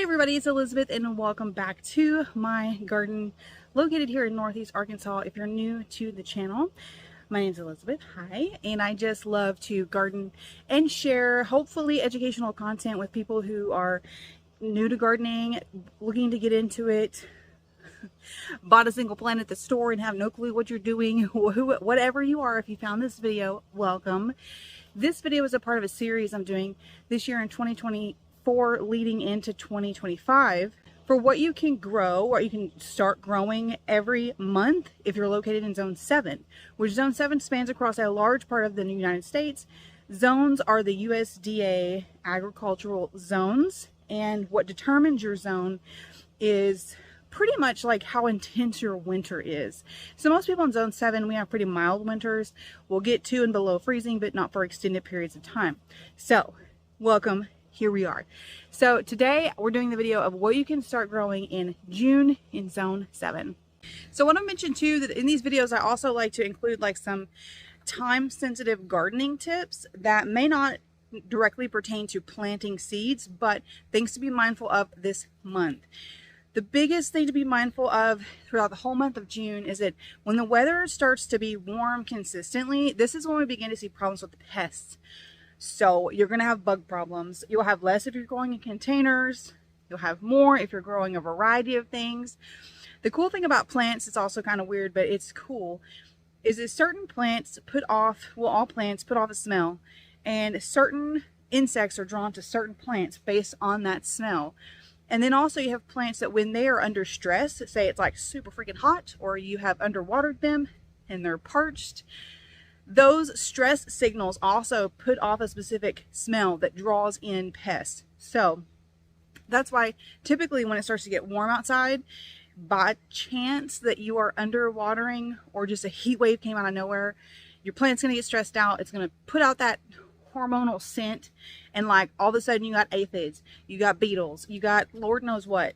everybody, it's Elizabeth and welcome back to my garden located here in Northeast Arkansas. If you're new to the channel, my name is Elizabeth. Hi. And I just love to garden and share hopefully educational content with people who are new to gardening, looking to get into it, bought a single plant at the store and have no clue what you're doing. Whatever you are, if you found this video, welcome. This video is a part of a series I'm doing this year in 2024 leading into 2025 for what you can grow, or you can start growing every month if you're located in Zone 7, which Zone 7 spans across a large part of the United States. Zones are the USDA agricultural zones, and what determines your zone is pretty much like how intense your winter is. So most people in Zone 7, we have pretty mild winters. We'll get to and below freezing, but not for extended periods of time. So welcome. Here we are. So today we're doing the video of what you can start growing in June in Zone 7. So what I mentioned too, that in these videos I also like to include like some time sensitive gardening tips that may not directly pertain to planting seeds, but things to be mindful of this month. The biggest thing to be mindful of throughout the whole month of June is that when the weather starts to be warm consistently, this is when we begin to see problems with the pests. So you're going to have bug problems. You'll have less if you're growing in containers. You'll have more if you're growing a variety of things. The cool thing about plants, it's also kind of weird, but it's cool, is that certain plants put off, well, all plants put off a smell, and certain insects are drawn to certain plants based on that smell. And then also you have plants that when they are under stress, say it's like super freaking hot, or you have underwatered them and they're parched, those stress signals also put off a specific smell that draws in pests. So that's why typically when it starts to get warm outside, by chance that you are underwatering or just a heat wave came out of nowhere, your plant's going to get stressed out. It's going to put out that hormonal scent, and like all of a sudden you got aphids, you got beetles, you got Lord knows what.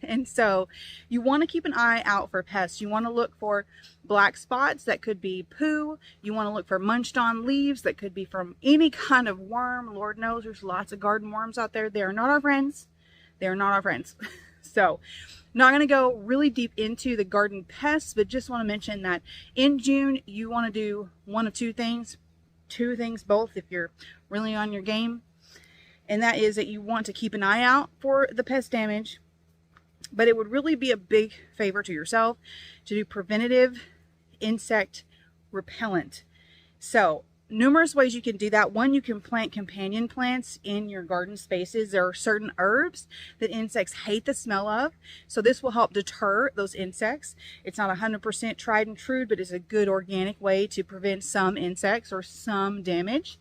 And so you want to keep an eye out for pests. You want to look for black spots that could be poo. You want to look for munched on leaves that could be from any kind of worm. Lord knows there's lots of garden worms out there. They are not our friends. They are not our friends. So not going to go really deep into the garden pests, but just want to mention that in June you want to do one of two things both if you're really on your game, and that is that you want to keep an eye out for the pest damage, but it would really be a big favor to yourself to do preventative insect repellent. So numerous ways you can do that. One, you can plant companion plants in your garden spaces. There are certain herbs that insects hate the smell of, so this will help deter those insects. It's not 100% tried and true, but it's a good organic way to prevent some insects or some damage.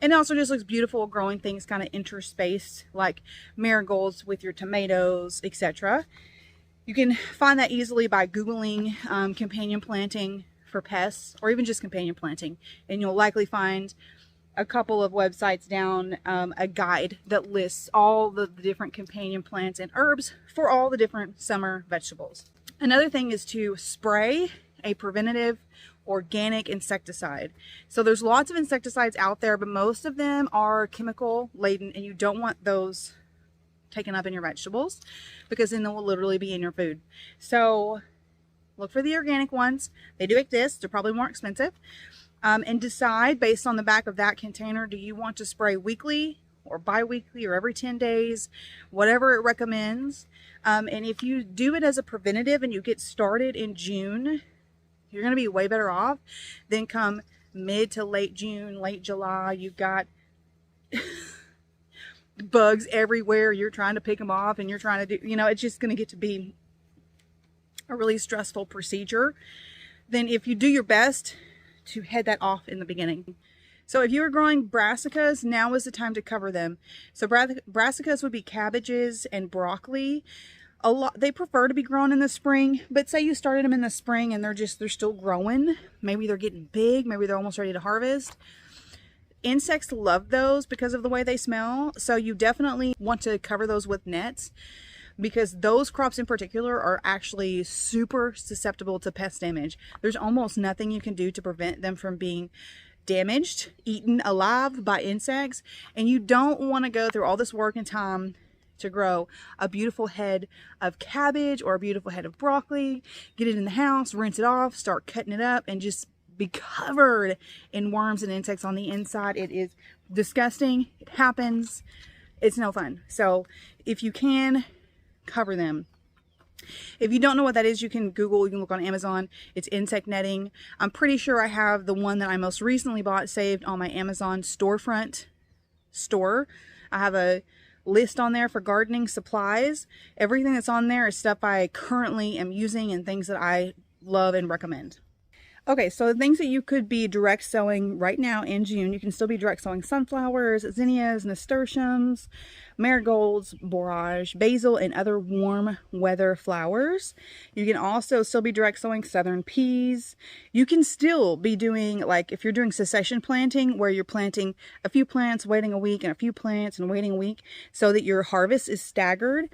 And it also just looks beautiful growing things kind of interspaced, like marigolds with your tomatoes, etc. You can find that easily by Googling companion planting for pests, or even just companion planting, and you'll likely find a couple of websites down a guide that lists all the different companion plants and herbs for all the different summer vegetables. Another thing is to spray a preventative organic insecticide. So there's lots of insecticides out there, but most of them are chemical laden, and you don't want those taken up in your vegetables because then they will literally be in your food. So look for the organic ones. They do exist. They're probably more expensive. And decide based on the back of that container, do you want to spray weekly or bi-weekly or every 10 days, whatever it recommends. And if you do it as a preventative and you get started in June, you're going to be way better off than come mid to late June, late July. You've got bugs everywhere. You're trying to pick them off and you're trying to do, it's just going to get to be a really stressful procedure than if you do your best to head that off in the beginning. So if you are growing brassicas, now is the time to cover them. So brassicas would be cabbages and broccoli. They prefer to be grown in the spring, but say you started them in the spring and they're still growing. Maybe they're getting big, maybe they're almost ready to harvest. Insects love those because of the way they smell. So you definitely want to cover those with nets, because those crops in particular are actually super susceptible to pest damage. There's almost nothing you can do to prevent them from being damaged, eaten alive by insects, and you don't want to go through all this work and time to grow a beautiful head of cabbage or a beautiful head of broccoli. Get it in the house, rinse it off, start cutting it up, and just be covered in worms and insects on the inside. It is disgusting. It happens. It's no fun. So if you can, cover them. If you don't know what that is, you can Google, you can look on Amazon. It's insect netting. I'm pretty sure I have the one that I most recently bought saved on my Amazon storefront store. I have a list on there for gardening supplies. Everything that's on there is stuff I currently am using and things that I love and recommend. Okay, so the things that you could be direct sowing right now in June, you can still be direct sowing sunflowers, zinnias, nasturtiums, marigolds, borage, basil, and other warm weather flowers. You can also still be direct sowing southern peas. You can still be doing, like, if you're doing succession planting, where you're planting a few plants, waiting a week, and a few plants and waiting a week, so that your harvest is staggered.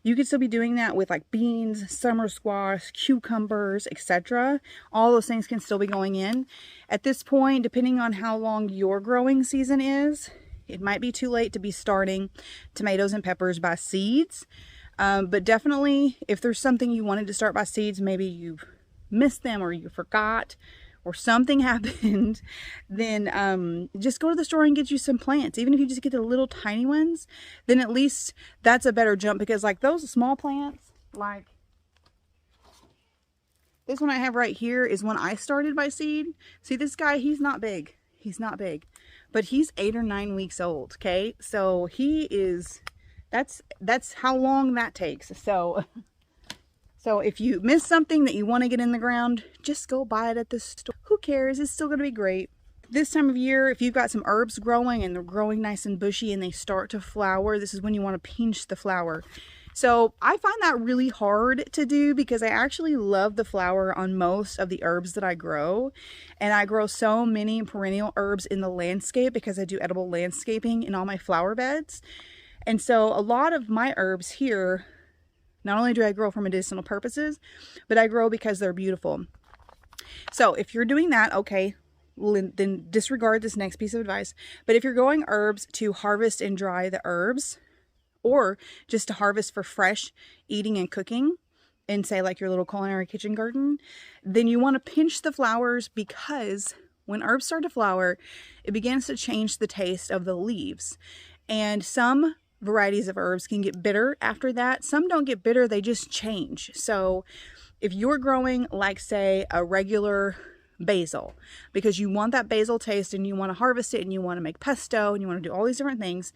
You can still be doing that with like beans, summer squash, cucumbers, etc. All those things can still be going in. At this point, depending on how long your growing season is, it might be too late to be starting tomatoes and peppers by seeds. But definitely, if there's something you wanted to start by seeds, maybe you missed them or you forgot or something happened, then just go to the store and get you some plants. Even if you just get the little tiny ones, then at least that's a better jump, because like those small plants, like this one I have right here is one I started by seed. See, this guy, he's not big. He's not big, but he's 8 or 9 weeks old. Okay. So he is, that's how long that takes. So if you miss something that you want to get in the ground, just go buy it at the store. Who cares? It's still going to be great. This time of year, if you've got some herbs growing and they're growing nice and bushy and they start to flower, this is when you want to pinch the flower. So I find that really hard to do, because I actually love the flower on most of the herbs that I grow. And I grow so many perennial herbs in the landscape because I do edible landscaping in all my flower beds. And so a lot of my herbs here, not only do I grow for medicinal purposes, but I grow because they're beautiful. So if you're doing that, okay, then disregard this next piece of advice. But if you're growing herbs to harvest and dry the herbs, or just to harvest for fresh eating and cooking in, say, like your little culinary kitchen garden, then you want to pinch the flowers, because when herbs start to flower, it begins to change the taste of the leaves. And some varieties of herbs can get bitter after that. Some don't get bitter, they just change. So if you're growing, like, say, a regular basil, because you want that basil taste and you want to harvest it and you want to make pesto and you want to do all these different things,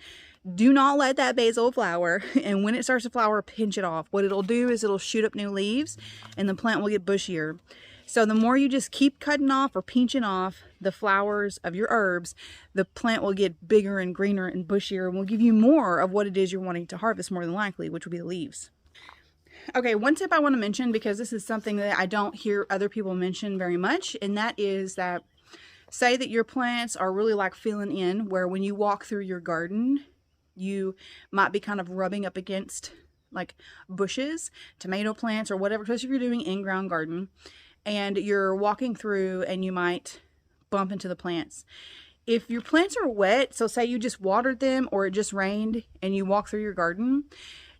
do not let that basil flower. And when it starts to flower, pinch it off. What it'll do is it'll shoot up new leaves and the plant will get bushier. So the more you just keep cutting off or pinching off the flowers of your herbs, the plant will get bigger and greener and bushier and will give you more of what it is you're wanting to harvest, more than likely, which will be the leaves. Okay, one tip I want to mention, because this is something that I don't hear other people mention very much, and that is that, say that your plants are really like filling in, where when you walk through your garden, you might be kind of rubbing up against like bushes, tomato plants, or whatever, especially if you're doing in-ground garden, and you're walking through and you might bump into the plants. If your plants are wet, so say you just watered them or it just rained and you walk through your garden,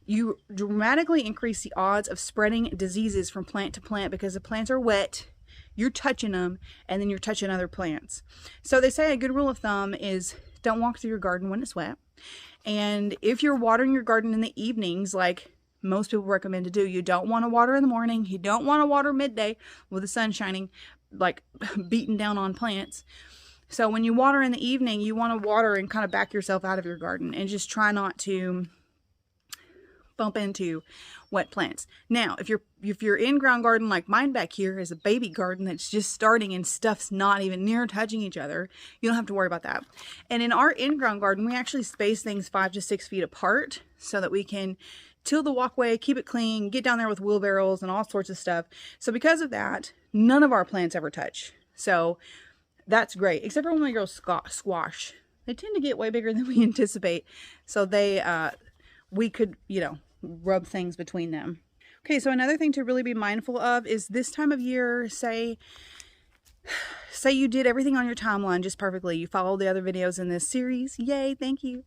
you dramatically increase the odds of spreading diseases from plant to plant, because the plants are wet, you're touching them, and then you're touching other plants. So they say a good rule of thumb is don't walk through your garden when it's wet. And if you're watering your garden in the evenings, like most people recommend to do, you don't want to water in the morning. You don't want to water midday with the sun shining, like beating down on plants. So when you water in the evening, you want to water and kind of back yourself out of your garden and just try not to bump into wet plants. Now, if you're in-ground garden like mine back here is a baby garden that's just starting and stuff's not even near touching each other, you don't have to worry about that. And in our in-ground garden, we actually space things 5 to 6 feet apart so that we can till the walkway, keep it clean, get down there with wheelbarrows and all sorts of stuff. So because of that, none of our plants ever touch. So that's great, except for when we grow squash. They tend to get way bigger than we anticipate. So we could, rub things between them. Okay, so another thing to really be mindful of is this time of year, say say you did everything on your timeline just perfectly. You followed the other videos in this series. Yay, thank you.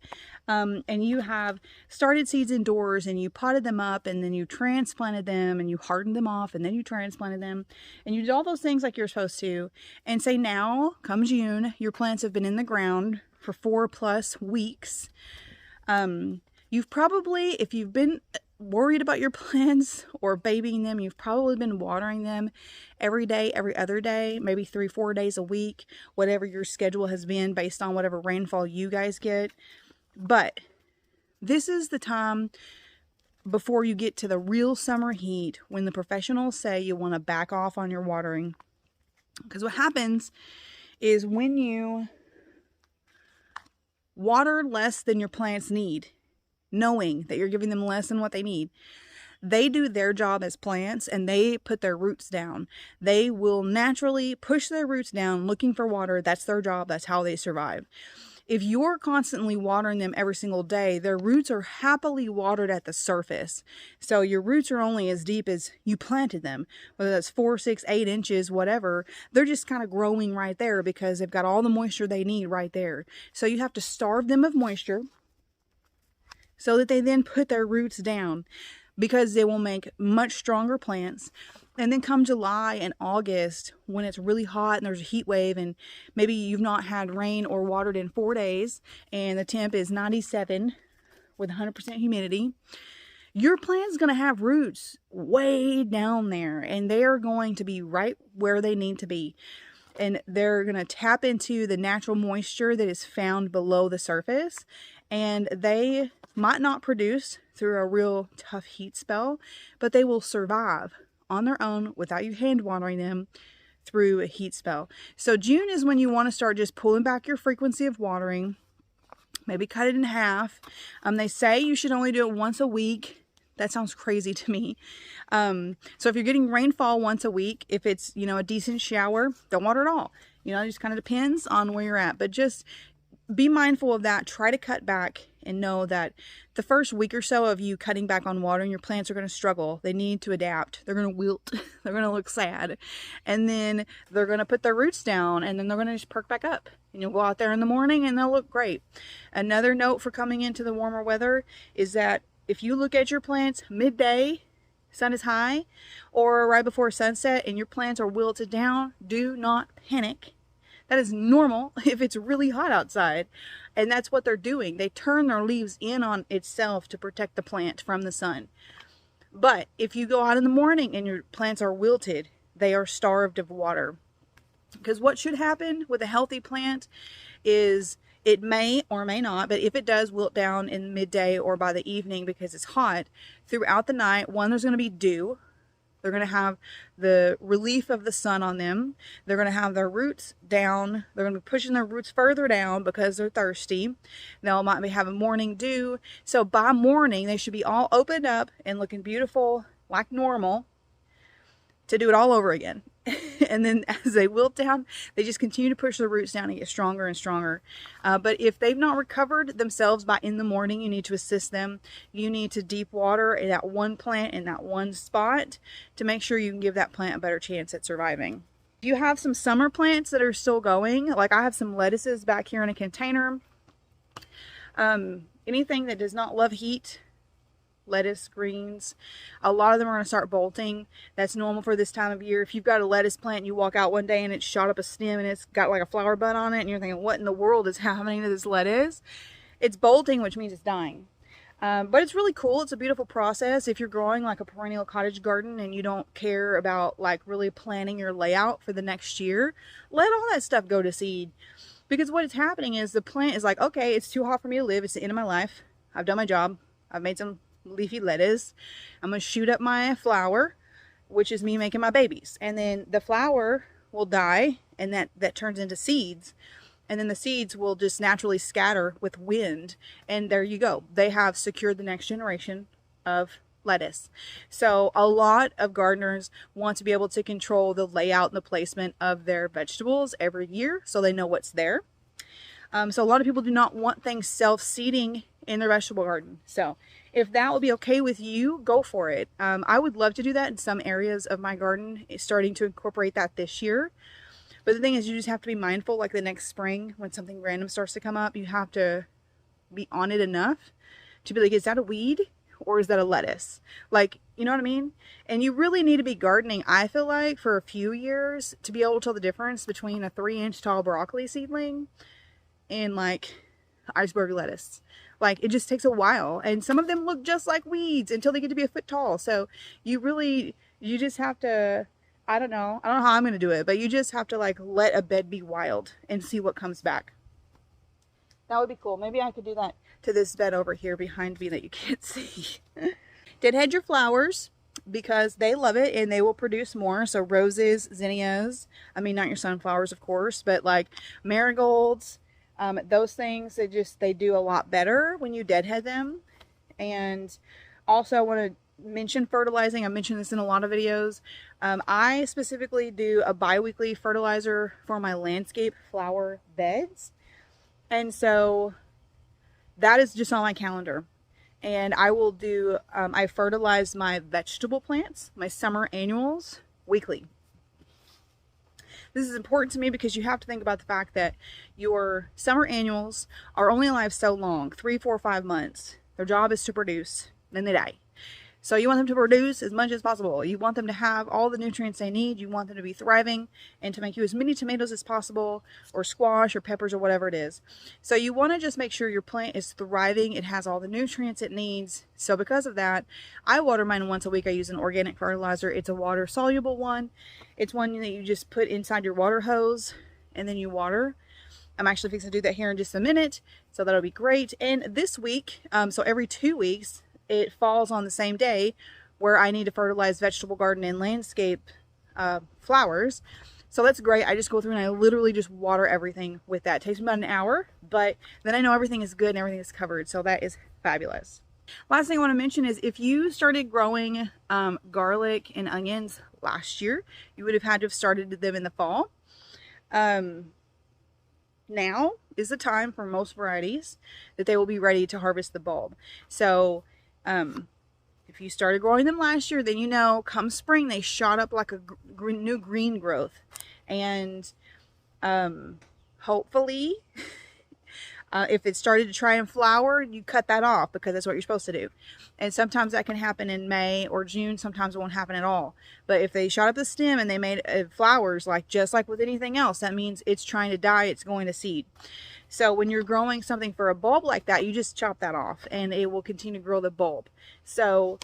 And you have started seeds indoors and you potted them up and then you transplanted them and you hardened them off and then you transplanted them and you did all those things like you're supposed to. And say now, come June, your plants have been in the ground for 4+ weeks. You've probably, if you've been worried about your plants or babying them, you've probably been watering them every day, every other day, maybe 3-4 days a week, whatever your schedule has been based on whatever rainfall you guys get. But this is the time before you get to the real summer heat when the professionals say you want to back off on your watering. Because what happens is when you water less than your plants need, knowing that you're giving them less than what they need, they do their job as plants and they put their roots down. They will naturally push their roots down looking for water. That's their job. That's how they survive. If you're constantly watering them every single day, their roots are happily watered at the surface. So your roots are only as deep as you planted them, whether that's 4, 6, 8 inches, whatever. They're just kind of growing right there because they've got all the moisture they need right there. So you have to starve them of moisture so that they then put their roots down, because they will make much stronger plants. And then come July and August, when it's really hot and there's a heat wave and maybe you've not had rain or watered in 4 days and the temp is 97 with 100% humidity, your plant's going to have roots way down there and they're going to be right where they need to be. And they're going to tap into the natural moisture that is found below the surface, and they might not produce through a real tough heat spell, but they will survive on their own without you hand watering them through a heat spell. So June is when you want to start just pulling back your frequency of watering, maybe cut it in half. They say you should only do it once a week. That sounds crazy to me. So if you're getting rainfall once a week, if it's, a decent shower, don't water at all. It just kind of depends on where you're at, but just be mindful of that. Try to cut back and know that the first week or so of you cutting back on watering, your plants are going to struggle. They need to adapt. They're going to wilt. They're going to look sad. And then they're going to put their roots down and then they're going to just perk back up. And you'll go out there in the morning and they'll look great. Another note for coming into the warmer weather is that if you look at your plants midday, sun is high, or right before sunset and your plants are wilted down, do not panic. That is normal if it's really hot outside. And that's what they're doing. They turn their leaves in on itself to protect the plant from the sun. But if you go out in the morning and your plants are wilted, they are starved of water. Because what should happen with a healthy plant is it may or may not, but if it does wilt down in midday or by the evening because it's hot, throughout the night, one, there's going to be dew. They're going to have the relief of the sun on them. They're going to have their roots down. They're going to be pushing their roots further down because they're thirsty. They'll might be having morning dew. So by morning, they should be all opened up and looking beautiful like normal to do it all over again. And then as they wilt down, they just continue to push their roots down and get stronger and stronger. But if they've not recovered themselves by in the morning, you need to assist them. You need to deep water that one plant in that one spot to make sure you can give that plant a better chance at surviving. If you have some summer plants that are still going, like I have some lettuces back here in a container. Anything that does not love heat, lettuce, greens, a lot of them are going to start bolting. That's normal for this time of year. If you've got a lettuce plant and you walk out one day and it's shot up a stem and it's got like a flower bud on it and you're thinking, what in the world is happening to this lettuce? It's bolting, which means it's dying. But it's really cool. It's a beautiful process. If you're growing like a perennial cottage garden and you don't care about like really planning your layout for the next year, let all that stuff go to seed. Because what is happening is the plant is like, okay, it's too hot for me to live. It's the end of my life. I've done my job. I've made some leafy lettuce. I'm going to shoot up my flower, which is me making my babies. And then the flower will die and that turns into seeds. And then the seeds will just naturally scatter with wind. And there you go. They have secured the next generation of lettuce. So a lot of gardeners want to be able to control the layout and the placement of their vegetables every year so they know what's there. So a lot of people do not want things self-seeding in their vegetable garden. So if that would be okay with you, go for it. I would love to do that in some areas of my garden, starting to incorporate that this year. But the thing is, you just have to be mindful, like the next spring when something random starts to come up, you have to be on it enough to be like, is that a weed or is that a lettuce? Like, you know what I mean? And you really need to be gardening, I feel like, for a few years to be able to tell the difference between a 3-inch tall broccoli seedling and like iceberg lettuce. Like, it just takes a while, and some of them look just like weeds until they get to be a foot tall. So you just have to, I don't know how I'm going to do it, but you just have to like let a bed be wild and see what comes back. That would be cool. Maybe I could do that to this bed over here behind me that you can't see. Deadhead your flowers because they love it and they will produce more. So roses, zinnias, I mean, not your sunflowers, of course, but like marigolds, those things, they do a lot better when you deadhead them. And also I want to mention fertilizing. I mentioned this in a lot of videos. I specifically do a bi-weekly fertilizer for my landscape flower beds. And so that is just on my calendar. And I will do, I fertilize my vegetable plants, my summer annuals, weekly. This is important to me because you have to think about the fact that your summer annuals are only alive so long, 3, 4, 5 months. Their job is to produce, then they die. So you want them to produce as much as possible. You want them to have all the nutrients they need. You want them to be thriving and to make you as many tomatoes as possible, or squash or peppers or whatever it is. So you want to just make sure your plant is thriving. It has all the nutrients it needs. So because of that, I water mine once a week. I use an organic fertilizer. It's a water soluble one. It's one that you just put inside your water hose and then you water. I'm actually fixing to do that here in just a minute. So that'll be great. And this week, so every 2 weeks, it falls on the same day where I need to fertilize vegetable garden and landscape flowers. So that's great. I just go through and I literally just water everything with that. It takes me about an hour, but then I know everything is good and everything is covered. So that is fabulous. Last thing I want to mention is if you started growing garlic and onions last year, you would have had to have started them in the fall. Now is the time for most varieties that they will be ready to harvest the bulb. So if you started growing them last year, then you know come spring they shot up like a new green growth. And hopefully if it started to try and flower, you cut that off because that's what you're supposed to do. And sometimes that can happen in May or June. Sometimes it won't happen at all. But if they shot up the stem and they made flowers, like just like with anything else, that means it's trying to die, it's going to seed. So when you're growing something for a bulb like that, you just chop that off and it will continue to grow the bulb. So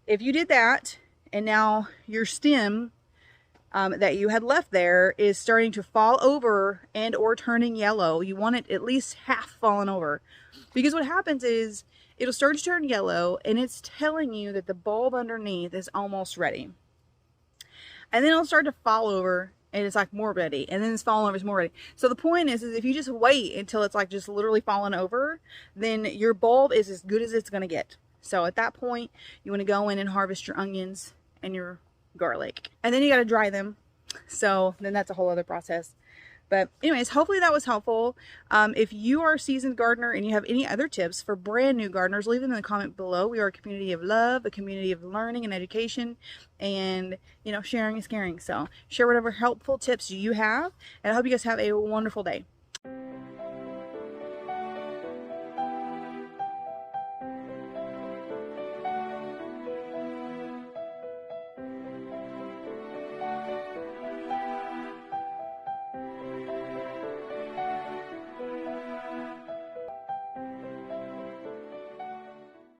if you did that and now your stem that you had left there is starting to fall over and or turning yellow, you want it at least half fallen over. Because what happens is it'll start to turn yellow and it's telling you that the bulb underneath is almost ready. And then it'll start to fall over and it's like more ready, and then it's falling over, it's more ready. So the point is if you just wait until it's like just literally falling over, then your bulb is as good as it's going to get. So at that point, you want to go in and harvest your onions and your garlic, and then you got to dry them. So then that's a whole other process. But anyways, hopefully that was helpful. If you are a seasoned gardener and you have any other tips for brand new gardeners, leave them in the comment below. We are a community of love, a community of learning and education, and you know, sharing is caring. So share whatever helpful tips you have, and I hope you guys have a wonderful day.